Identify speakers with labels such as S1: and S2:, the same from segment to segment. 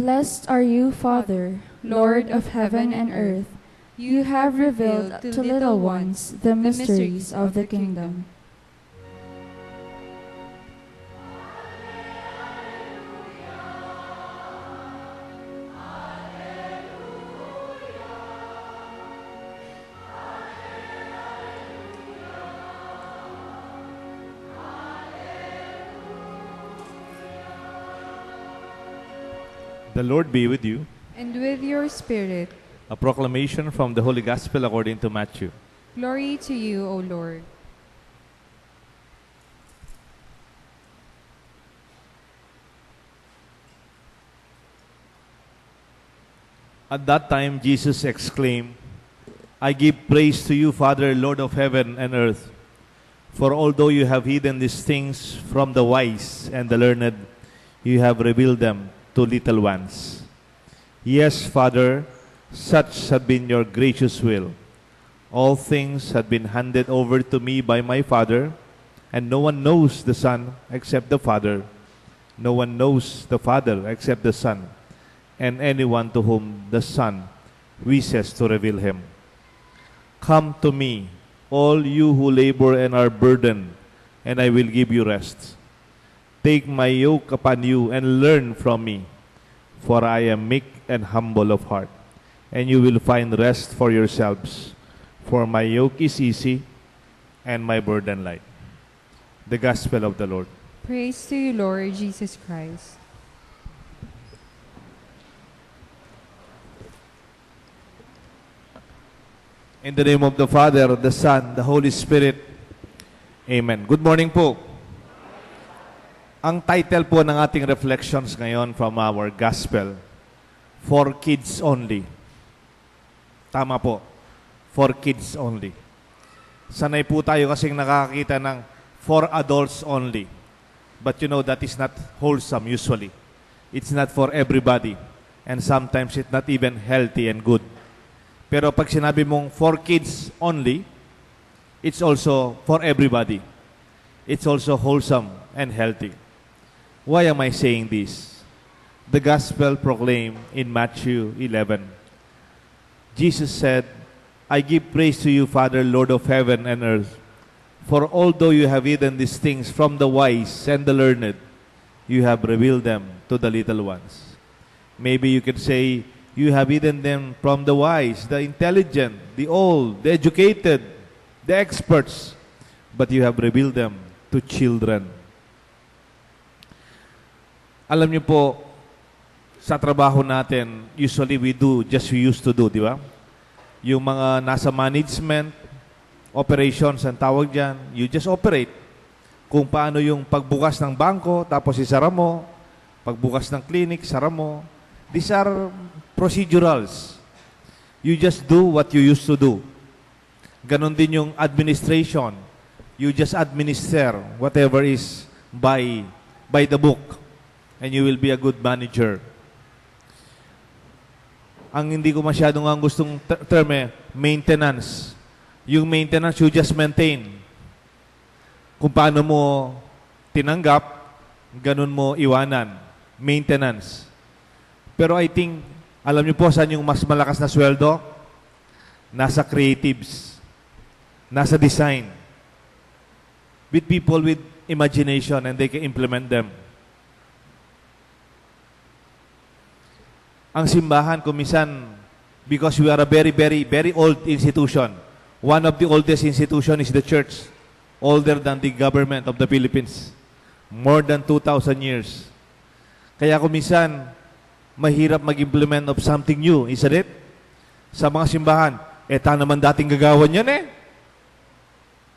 S1: Blessed are you, Father, Lord of heaven and earth. You have revealed to little ones the mysteries of the kingdom.
S2: The Lord be with you.
S3: And with your spirit.
S2: A proclamation from the Holy Gospel according to Matthew.
S3: Glory to you, O Lord.
S2: At that time, Jesus exclaimed, I give praise to you, Father, Lord of heaven and earth. For although you have hidden these things from the wise and the learned, you have revealed them to little ones. Yes, Father, such had been your gracious will. All things had been handed over to me by my Father, and no one knows the Son except the Father. No one knows the Father except the Son, and anyone to whom the Son wishes to reveal him. Come to me, all you who labor and are burdened, and I will give you rest. Take my yoke upon you and learn from me, for I am meek and humble of heart, and you will find rest for yourselves. For my yoke is easy and my burden light. The Gospel of the Lord.
S3: Praise to you, Lord Jesus Christ.
S2: In the name of the Father, the Son, the Holy Spirit. Amen. Good morning po. Ang title po ng ating reflections ngayon from our Gospel, For Kids Only. Tama po. For kids only. Sanay po tayo kasing nakakita ng for adults only. But you know, that is not wholesome usually. It's not for everybody. And sometimes it's not even healthy and good. Pero pag sinabi mong for kids only, it's also for everybody. It's also wholesome and healthy. Why am I saying this? The Gospel proclaimed in Matthew 11. Jesus said, I give praise to you, Father, Lord of heaven and earth. For although you have hidden these things from the wise and the learned, you have revealed them to the little ones. Maybe you could say, you have hidden them from the wise, the intelligent, the old, the educated, the experts, but you have revealed them to children. Alam niyo po, sa trabaho natin, usually we do just we used to do, di ba? Yung mga nasa management, operations, ang tawag dyan, you just operate. Kung paano yung pagbukas ng bangko, tapos isara mo, pagbukas ng clinic, sara mo. These are procedurals. You just do what you used to do. Ganon din yung administration. You just administer whatever is by the book. And you will be a good manager. Ang hindi ko masyadong ang gustong term maintenance. Yung maintenance, you just maintain. Kung paano mo tinanggap, ganun mo iwanan. Maintenance. Pero I think, alam niyo po saan yung mas malakas na sweldo? Nasa creatives. Nasa design. With people with imagination and they can implement them. Ang simbahan, kumisan, because we are a very, very, very old institution. One of the oldest institution is the church. Older than the government of the Philippines. More than 2,000 years. Kaya kumisan, mahirap mag-implement of something new. Isn't it? Sa mga simbahan, eta naman dating gagawan yan eh.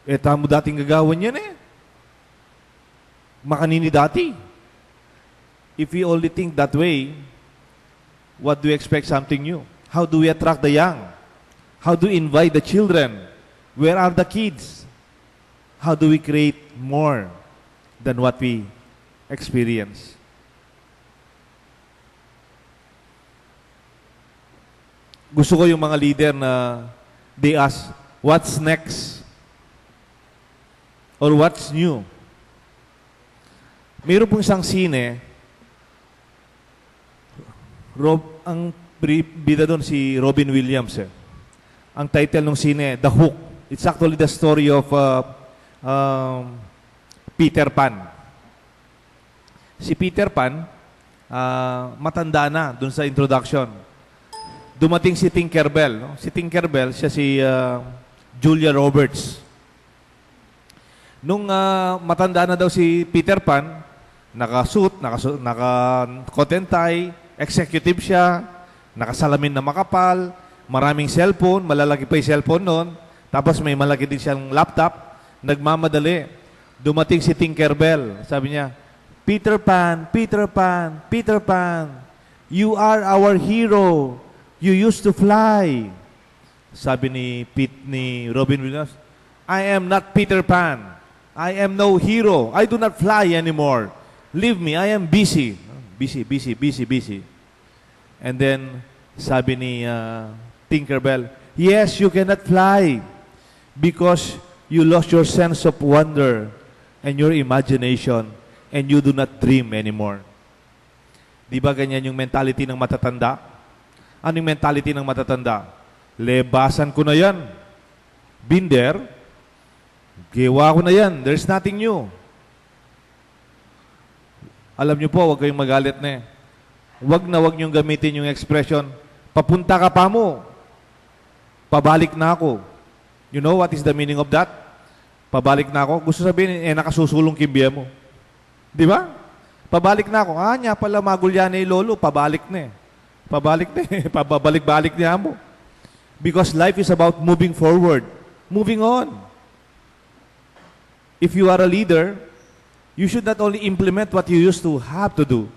S2: Eta mo dating gagawan yan eh. Makanini dati. If we only think that way, what do we expect something new? How do we attract the young? How do we invite the children? Where are the kids? How do we create more than what we experience? Gusto ko yung mga leader na they ask, what's next? Or what's new? Mayroon pong isang sine, Ang bida doon si Robin Williams. Ang title ng sine, The Hook. It's actually the story of Peter Pan. Si Peter Pan, matanda na doon sa introduction. Dumating si Tinkerbell. No? Si Tinkerbell, siya si Julia Roberts. Nung matanda na daw si Peter Pan, naka-suit, naka-coat and tie, executive siya, nakasalamin na makapal, maraming cellphone, malalaki pa yung cellphone noon, tapos may malaki din siyang laptop, nagmamadali. Dumating si Tinkerbell, sabi niya, Peter Pan, Peter Pan, Peter Pan, you are our hero. You used to fly. Sabi ni Robin Williams, I am not Peter Pan. I am no hero. I do not fly anymore. Leave me. I am busy. Busy. And then, sabi ni Tinkerbell, yes, you cannot fly because you lost your sense of wonder and your imagination and you do not dream anymore. Di ba ganyan yung mentality ng matatanda? Ano yung mentality ng matatanda? Lebasan ko na yan. Been there. Gawa ko na yan. There's nothing new. Alam niyo po, huwag kayong magalit na Huwag niyong gamitin yung expression, papunta ka pa mo. Pabalik na ako. You know what is the meaning of that? Pabalik na ako. Gusto sabihin, nakasusulong kimbiya mo. Di ba? Pabalik na ako. Niya pala magulya ni Lolo, pabalik na Pabalik na Pababalik-balik niya mo. Because life is about moving forward. Moving on. If you are a leader, you should not only implement what you used to have to do.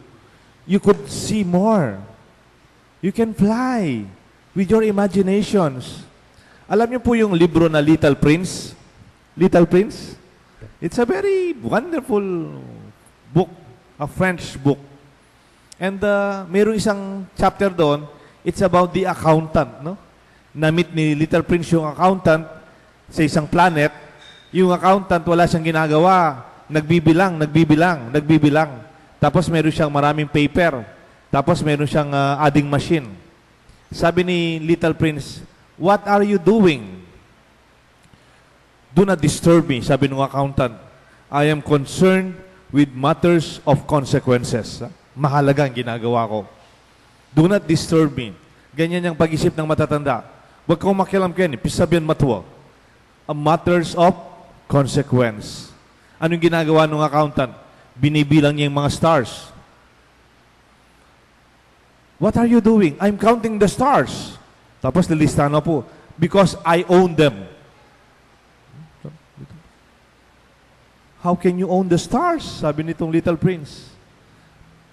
S2: You could see more. You can fly with your imaginations. Alam niyo po yung libro na Little Prince? Little Prince? It's a very wonderful book, a French book. And mayroong isang chapter doon, it's about the accountant, no? Na-meet ni Little Prince yung accountant sa isang planet. Yung accountant, wala siyang ginagawa. Nagbibilang. Tapos meron siyang maraming paper. Tapos meron siyang adding machine. Sabi ni Little Prince, what are you doing? Do not disturb me, sabi ng accountant. I am concerned with matters of consequences. Mahalaga ang ginagawa ko. Do not disturb me. Ganyan yung pag-isip ng matatanda. Huwag kang makialam kayo, pisabihan matuwa. A matters of consequence. Anong ginagawa ng accountant? Binibilang niya yung mga stars. What are you doing? I'm counting the stars. Tapos nilista na po. Because I own them. How can you own the stars? Sabi nitong Little Prince.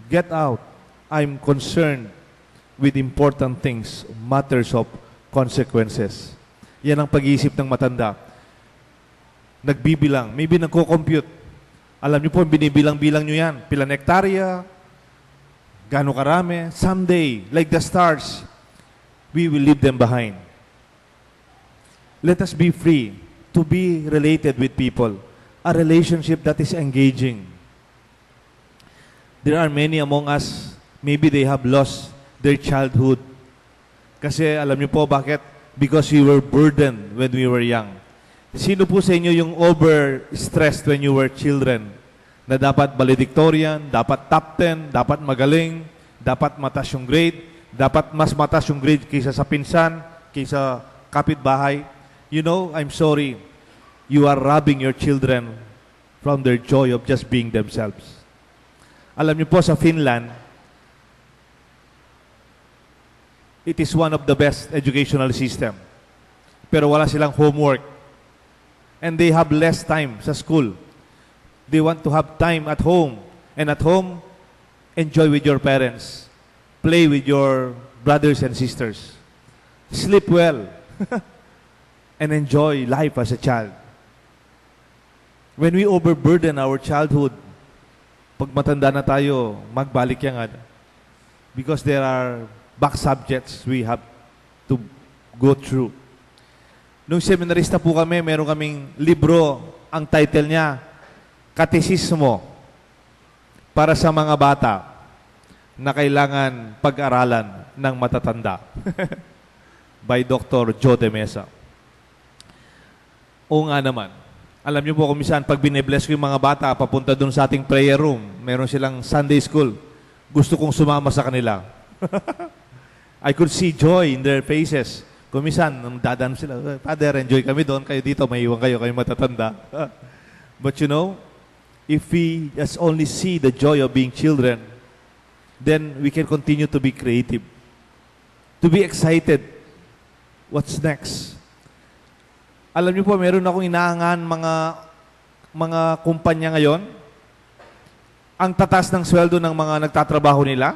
S2: Get out. I'm concerned with important things, matters of consequences. Yan ang pag-iisip ng matanda. Nagbibilang. Maybe nagko-compute. Alam niyo po, binibilang-bilang niyo yan. Pilang hektarya, gaano karami. Someday, like the stars, we will leave them behind. Let us be free to be related with people. A relationship that is engaging. There are many among us, maybe they have lost their childhood. Kasi alam niyo po bakit? Because we were burdened when we were young. Sino po sa inyo yung over-stressed when you were children? Na dapat valedictorian, dapat top 10, dapat magaling, dapat mataas yung grade, dapat mas mataas yung grade kaysa sa pinsan, kaysa kapitbahay. You know, I'm sorry, you are robbing your children from their joy of just being themselves. Alam niyo po sa Finland, it is one of the best educational system. Pero wala silang homework. And they have less time sa school. They want to have time at home. And at home, enjoy with your parents. Play with your brothers and sisters. Sleep well. And enjoy life as a child. When we overburden our childhood, pag matanda na tayo, magbalik yan. Because there are back subjects we have to go through. Nung seminarista po kami, meron kaming libro, ang title niya, Katesismo para sa mga bata. na kailangan pag-aralan ng matatanda by Dr. Joe de Mesa. O nga naman, alam niyo po kung minsan, pag binibless ko yung mga bata, papunta dun sa ating prayer room, meron silang Sunday school, gusto kong sumama sa kanila. I could see joy in their faces. Kung minsan, dadaan sila, Father, enjoy kami doon, kayo dito, may iwan kayo matatanda. But you know, if we just only see the joy of being children, then we can continue to be creative, to be excited. What's next? Alam niyo po, meron akong inaangan mga kumpanya ngayon. Ang tatas ng sweldo ng mga nagtatrabaho nila.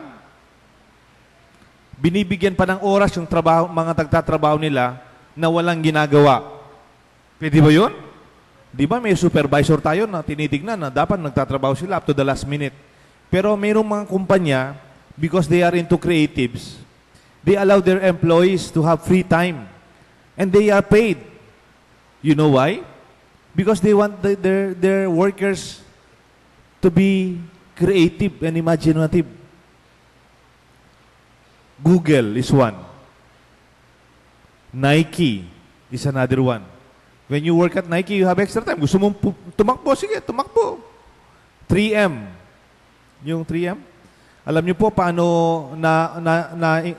S2: Binibigyan pa ng oras yung mga nagtatrabaho nila na walang ginagawa. Pwede ba yun? Di ba may supervisor tayo na tinitignan na dapat nagtatrabaho sila up to the last minute. Pero mayroong mga kumpanya, because they are into creatives, they allow their employees to have free time. And they are paid. You know why? Because they want their workers to be creative and imaginative. Google is one. Nike is another one. When you work at Nike, you have extra time. Gusto mong tumakbo? Sige, tumakbo. 3M. Yung 3M? Alam niyo po paano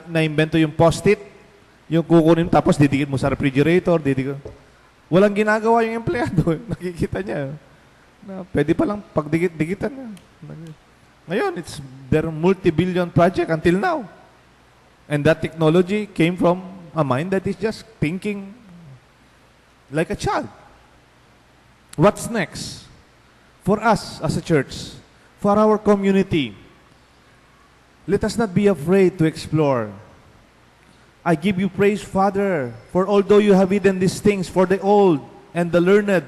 S2: na-invento yung post-it? Yung kukunin tapos didikit mo sa refrigerator, didikit. Walang ginagawa yung empleyado. Nakikita niya. Na pwede pa lang pagdikit-dikitan niya. Ngayon, their multi-billion project until now. And that technology came from a mind that is just thinking like a child. What's next? For us as a church, for our community, let us not be afraid to explore. I give you praise, Father, for although you have hidden these things for the old and the learned,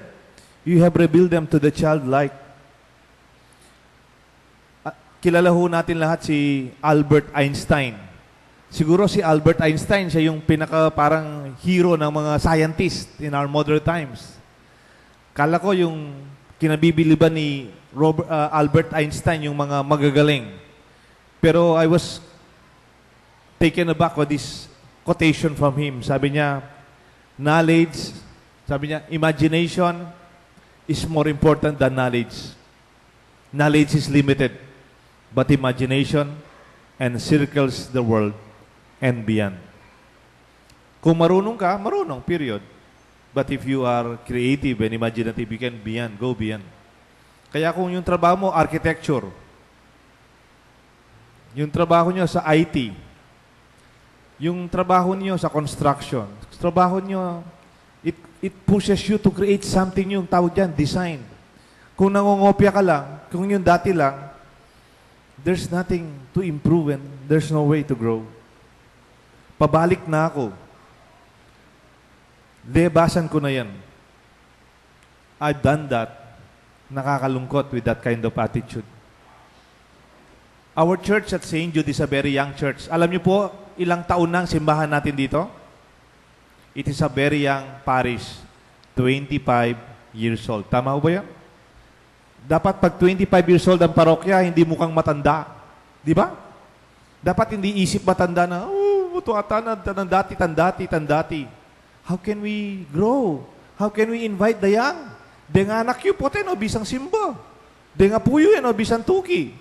S2: you have revealed them to the childlike. Kilala ho natin lahat si Albert Einstein. Siguro si Albert Einstein, siya yung parang hero ng mga scientist in our modern times. Kala ko yung kinabibiliban ni Albert Einstein, yung mga magagaling. Pero I was taken aback with this quotation from him. Sabi niya, imagination is more important than knowledge. Knowledge is limited, but imagination encircles the world and beyond. Kung marunong ka, marunong, period. But if you are creative and imaginative, you can go beyond. Kaya kung yung trabaho mo, architecture, yung trabaho nyo sa IT, yung trabaho niyo sa construction, trabaho niyo, it pushes you to create something yung tawag dyan, design. Kung nangongopya ka lang, kung yung dati lang, there's nothing to improve and there's no way to grow. Pabalik na ako. Basan ko na yan. I've done that. Nakakalungkot with that kind of attitude. Our church at St. Jude is a very young church. Alam niyo po, ilang taon na ang simbahan natin dito? It is a very young parish. 25 years old. Tama ba yan? Dapat pag 25 years old ang parokya, hindi mukhang matanda. Di ba? Dapat hindi isip matanda na, tandati. How can we grow? How can we invite the young? Denganak yu po no bisang simba. Dengapuyo no bisang tuki.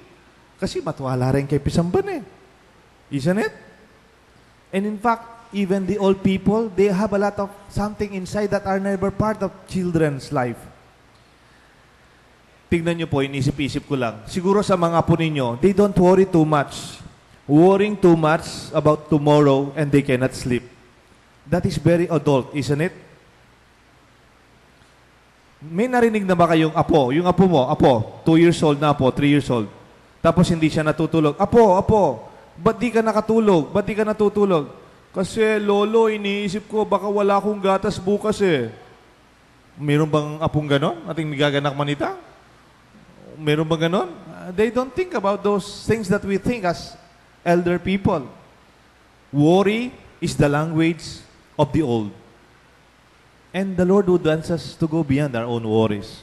S2: Kasi matwala rin kay pisamban eh. Isn't it? And in fact, even the old people, they have a lot of something inside that are never part of children's life. Tingnan nyo po, inisip-isip ko lang. Siguro sa mga apo ninyo, they don't worry too much. Worrying too much about tomorrow and they cannot sleep. That is very adult, isn't it? May narinig na ba kayong apo? Yung apo mo, 2 years old na apo, 3 years old. Tapos hindi siya natutulog. Apo, ba't di ka nakatulog? Ba't di ka natutulog? Kasi, lolo, iniisip ko, baka wala akong gatas bukas eh. Meron bang apong ganon? Ating migaganak manita? Meron bang ganon? They don't think about those things that we think as elder people. Worry is the language of the old. And the Lord would want us to go beyond our own worries.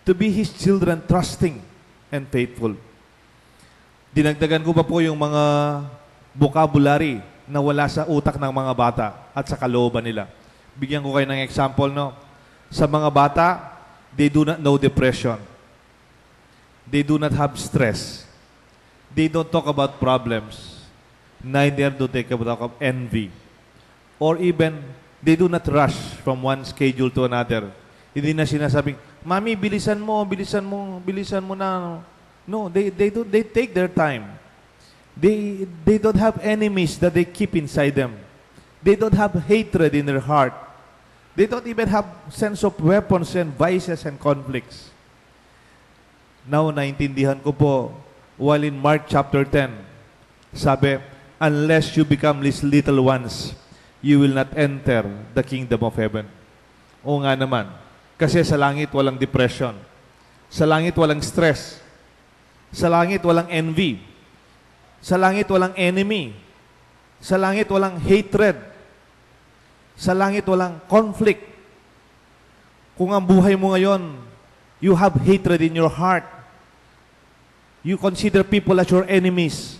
S2: To be His children, trusting and faithful. Dinagdagan ko pa po yung mga vocabulary na wala sa utak ng mga bata at sa kalooban nila. Bigyan ko kayo ng example, no? Sa mga bata, they do not know depression. They do not have stress. They don't talk about problems. Neither do they talk about envy. Or even, they do not rush from one schedule to another. Hindi na sinasabing, Mami, bilisan mo na. No, they take their time. They don't have enemies that they keep inside them. They don't have hatred in their heart. They don't even have sense of weapons and vices and conflicts. Now, naintindihan ko po, while in Mark chapter 10, sabi, unless you become these little ones, you will not enter the kingdom of heaven. Oo nga naman. Kasi sa langit walang depression. Sa langit walang stress. Sa langit walang envy. Sa langit walang enemy. Sa langit walang hatred. Sa langit walang conflict. Kung ang buhay mo ngayon, you have hatred in your heart. You consider people as your enemies.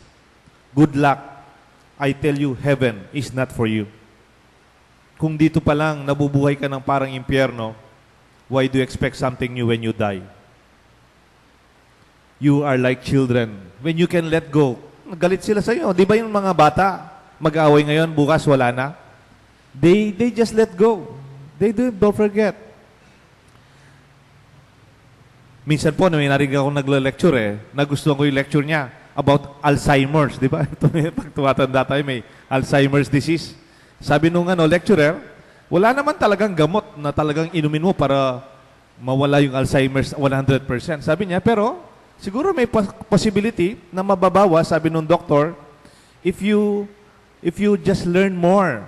S2: Good luck. I tell you, heaven is not for you. Kung dito pa lang nabubuhay ka ng parang impyerno, why do you expect something new when you die? You are like children. When you can let go, galit sila sa iyo. Di ba yung mga bata, mag-aaway ngayon, bukas wala na? They just let go. Don't forget. Minsan po, may narinig ako nagle-lecture nagustuhan ko yung lecture niya about Alzheimer's, di ba? Pag tumatanda tayo, may Alzheimer's disease. Sabi nung lecturer, wala naman talagang gamot na talagang inumin mo para mawala yung Alzheimer's 100%. Sabi niya, pero siguro may possibility na mababawa, sabi nung doktor, if you just learn more,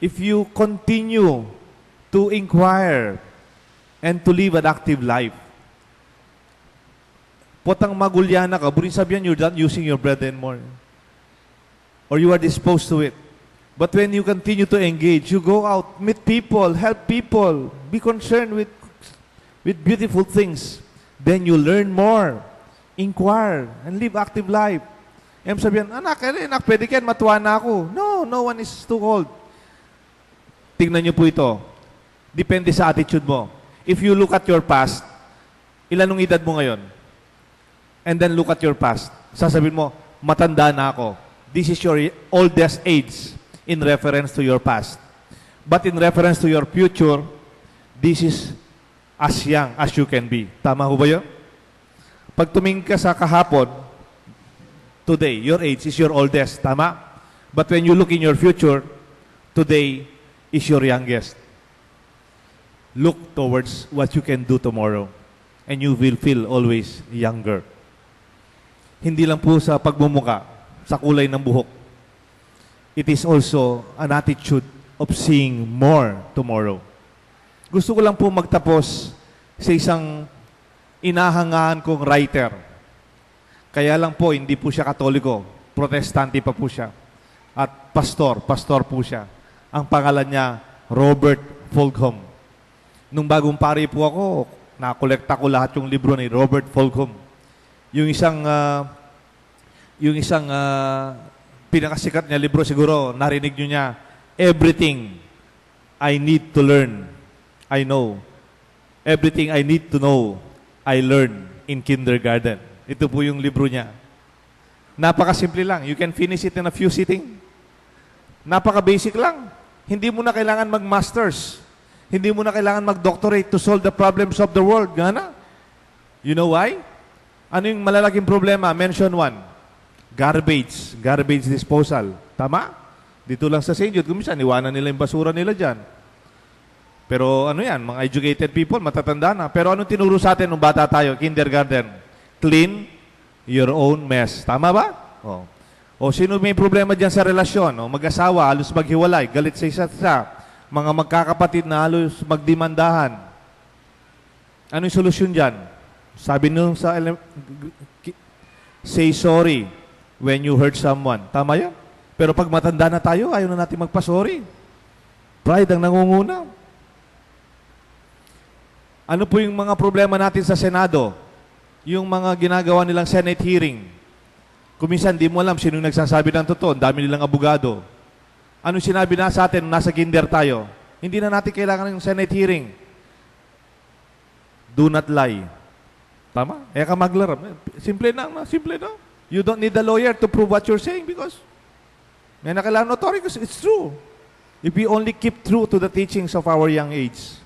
S2: if you continue to inquire and to live an active life. Potang magulyana ka, burin sabihan you're not using your bread anymore. Or you are disposed to it. But when you continue to engage, you go out, meet people, help people, be concerned with beautiful things. Then you learn more, inquire, and live active life. Sabihan, anak, pwede ka, matuwa na ako. No one is too old. Tingnan niyo po ito. Depende sa attitude mo. If you look at your past, ilanong edad mo ngayon? And then look at your past. Sasabihin mo, matanda na ako. This is your oldest age in reference to your past. But in reference to your future, this is as young as you can be. Tama ho ba yun? Pag tumingin ka sa kahapon, today, your age is your oldest. Tama? But when you look in your future, today is your youngest. Look towards what you can do tomorrow, and you will feel always younger. Hindi lang po sa pagmumuka, sa kulay ng buhok. It is also an attitude of seeing more tomorrow. Gusto ko lang po magtapos sa isang inahangaan kong writer. Kaya lang po, hindi po siya Katoliko. Protestante pa po siya. At pastor po siya. Ang pangalan niya, Robert Fulghum. Nung bagong pari po ako, nakolekta ko lahat yung libro ni Robert Fulghum. Yung isang pinakasikat niya libro siguro, narinig nyo niya, Everything I Need to Learn, I Know. Everything I Need to Know, I Learned in Kindergarten. Ito po yung libro niya. Napakasimple lang. You can finish it in a few sitting. Napaka-basic lang. Hindi mo na kailangan mag-masters. Hindi mo na kailangan mag-doctorate to solve the problems of the world. Gana? You know why? Ano yung malalaking problema? Mention one. Garbage disposal. Tama? Dito lang sa St. Jude, kumisan, iwanan nila yung basura nila dyan. Pero ano yan, mga educated people, matatanda na. Pero anong tinuro sa atin nung bata tayo, kindergarten? Clean your own mess. Tama ba? O sino may problema dyan sa relasyon? O mag-asawa, halos maghiwalay, galit sa isa't isa. Mga magkakapatid na halos magdimandahan. Ano yung solusyon dyan? Sabi nung say sorry when you hurt someone. Tama yun? Pero pag matanda na tayo, ayaw na natin magpa-sorry. Pride ang nangunguna. Ano po yung mga problema natin sa Senado? Yung mga ginagawa nilang Senate hearing. Kung minsan, di mo alam sino nagsasabi ng totoo. Ang dami nilang abogado. Anong sinabi na sa atin nung nasa kinder tayo? Hindi na natin kailangan ng Senate hearing. Do not lie. Tama? Kaya ka maglarap. Simple na. You don't need a lawyer to prove what you're saying because may nakailangan authority because it's true. If we only keep true to the teachings of our young age.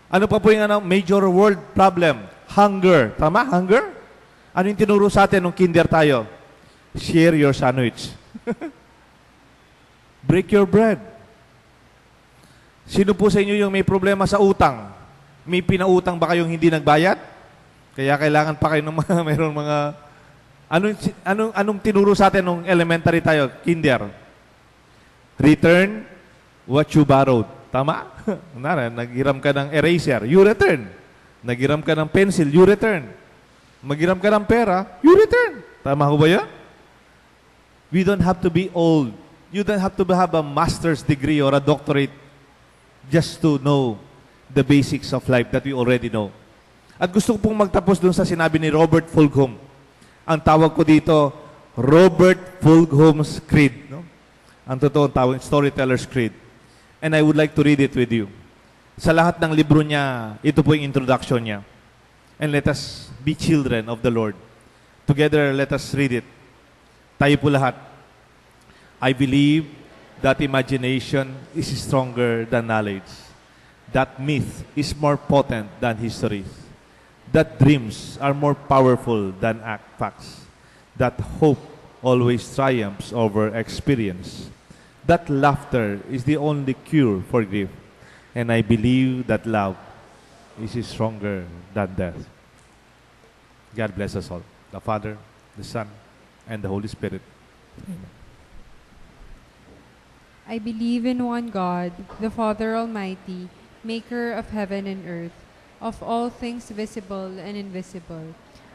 S2: Ano pa po yung major world problem? Hunger. Tama? Hunger? Ano yung tinuro sa atin nung kinder tayo? Share your sandwich. Break your bread. Sino po sa inyo yung may problema sa utang? May pinautang ba kayong hindi nagbayad? Kaya kailangan pa kayo ng mga, mayroong mga, anong tinuro sa atin nung elementary tayo, kinder? Return what you borrowed. Tama? Naghiram ka ng eraser, you return. Naghiram ka ng pencil, you return. Maghiram ka ng pera, you return. Tama ho ba yun? We don't have to be old. You don't have to have a master's degree or a doctorate just to know the basics of life that we already know. At gusto ko pong magtapos dun sa sinabi ni Robert Fulghum. Ang tawag ko dito, Robert Fulghum's Creed. No? Ang totoong tawag, Storyteller's Creed. And I would like to read it with you. Sa lahat ng libro niya, ito po yung introduction niya. And let us be children of the Lord. Together, let us read it. Tayo po lahat. I believe that imagination is stronger than knowledge. That myth is more potent than history. That dreams are more powerful than facts. That hope always triumphs over experience. That laughter is the only cure for grief. And I believe that love is stronger than death. God bless us all. The Father, the Son, and the Holy Spirit. Amen.
S3: I believe in one God, the Father Almighty, maker of heaven and earth, of all things visible and invisible.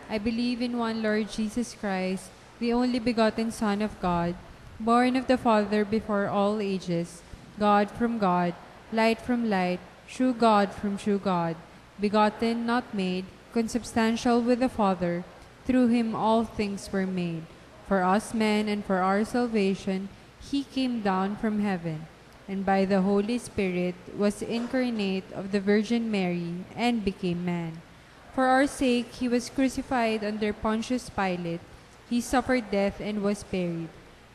S3: I believe in one Lord Jesus Christ, the only begotten Son of God, born of the Father before all ages, God from God, light from light, true God from true God, begotten, not made, consubstantial with the Father. Through him all things were made. For us men and for our salvation, he came down from heaven, and by the Holy Spirit was incarnate of the Virgin Mary, and became man. For our sake he was crucified under Pontius Pilate. He suffered death and was buried,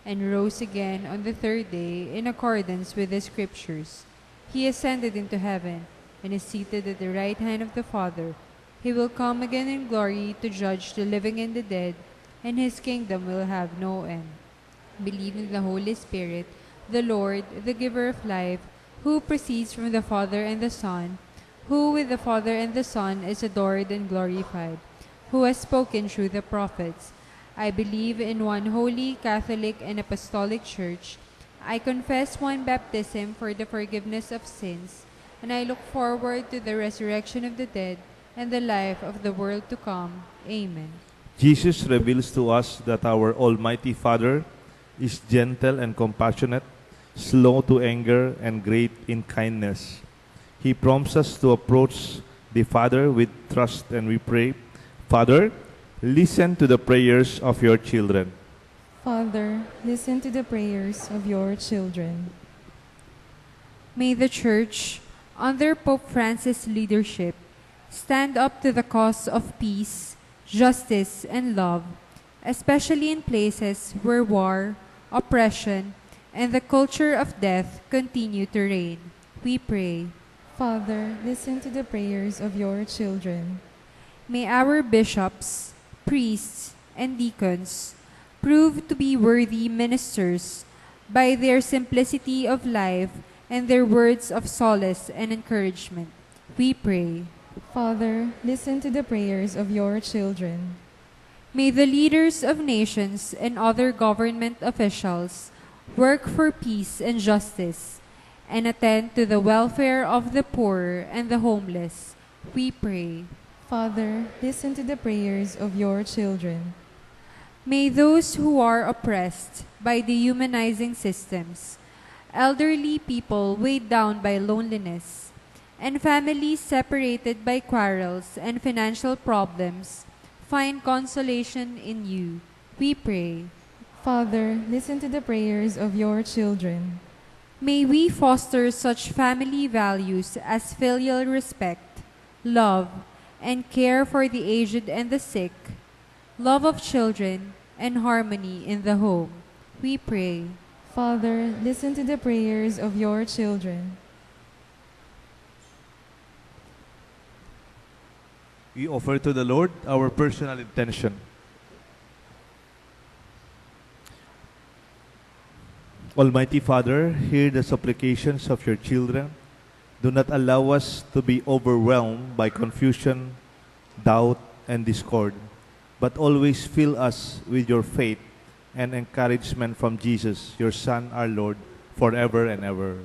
S3: and rose again on the third day in accordance with the Scriptures. He ascended into heaven, and is seated at the right hand of the Father. He will come again in glory to judge the living and the dead, and his kingdom will have no end. Believe in the Holy Spirit, the Lord, the giver of life, who proceeds from the Father and the Son, who with the Father and the Son is adored and glorified, who has spoken through the prophets. I believe in one holy, Catholic, and Apostolic Church. I confess one baptism for the forgiveness of sins, and I look forward to the resurrection of the dead and the life of the world to come. Amen.
S2: Jesus reveals to us that our Almighty Father is gentle and compassionate, slow to anger, and great in kindness. He prompts us to approach the Father with trust, and we pray, Father, listen to the prayers of your children.
S1: Father, listen to the prayers of your children.
S3: May the Church, under Pope Francis' leadership, stand up to the cause of peace, justice, and love, especially in places where war, oppression, and the culture of death continue to reign. We pray.
S1: Father, listen to the prayers of your children.
S3: May our bishops, priests, and deacons prove to be worthy ministers by their simplicity of life and their words of solace and encouragement. We pray.
S1: Father, listen to the prayers of your children.
S3: May the leaders of nations and other government officials work for peace and justice and attend to the welfare of the poor and the homeless. We pray.
S1: Father, listen to the prayers of your children.
S3: May those who are oppressed by dehumanizing systems, elderly people weighed down by loneliness, and families separated by quarrels and financial problems find consolation in you. we pray.
S1: Father, listen to the prayers of your children.
S3: May we foster such family values as filial respect, love, and care for the aged and the sick, love of children, and harmony in the home. We pray.
S1: Father, listen to the prayers of your children.
S2: We offer to the Lord our personal intention. Almighty Father, hear the supplications of your children. Do not allow us to be overwhelmed by confusion, doubt, and discord, but always fill us with your faith and encouragement from Jesus, your Son, our Lord, forever and ever.